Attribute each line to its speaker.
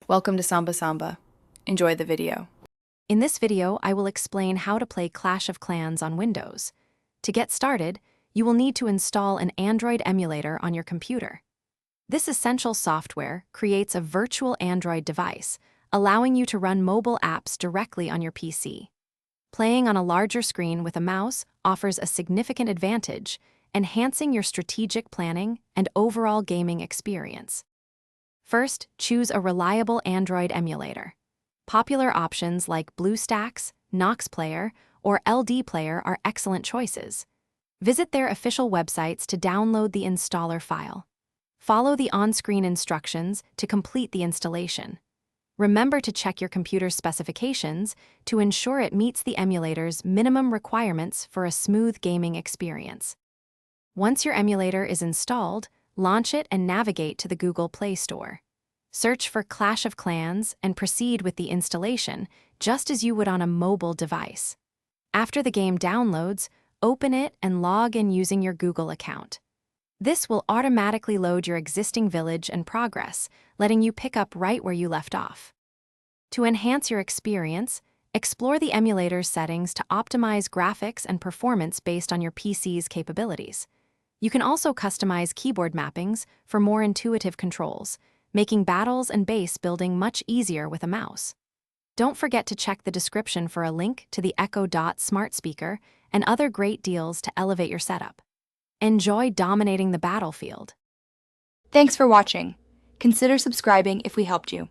Speaker 1: Welcome to Samba Samba. Enjoy the video.
Speaker 2: In this video, I will explain how to play Clash of Clans on Windows. To get started, you will need to install an Android emulator on your computer. This essential software creates a virtual Android device, allowing you to run mobile apps directly on your PC. Playing on a larger screen with a mouse offers a significant advantage, enhancing your strategic planning and overall gaming experience. First, choose a reliable Android emulator. Popular options like BlueStacks, Nox Player, or LD Player are excellent choices. Visit their official websites to download the installer file. Follow the on-screen instructions to complete the installation. Remember to check your computer's specifications to ensure it meets the emulator's minimum requirements for a smooth gaming experience. Once your emulator is installed, launch it and navigate to the Google Play Store. Search for Clash of Clans and proceed with the installation, just as you would on a mobile device. After the game downloads, open it and log in using your Google account. This will automatically load your existing village and progress, letting you pick up right where you left off. To enhance your experience, explore the emulator's settings to optimize graphics and performance based on your PC's capabilities. You can also customize keyboard mappings for more intuitive controls, making battles and base building much easier with a mouse. Don't forget to check the description for a link to the Echo Dot smart speaker and other great deals to elevate your setup. Enjoy dominating the battlefield.
Speaker 3: Thanks for watching. Consider subscribing if we helped you.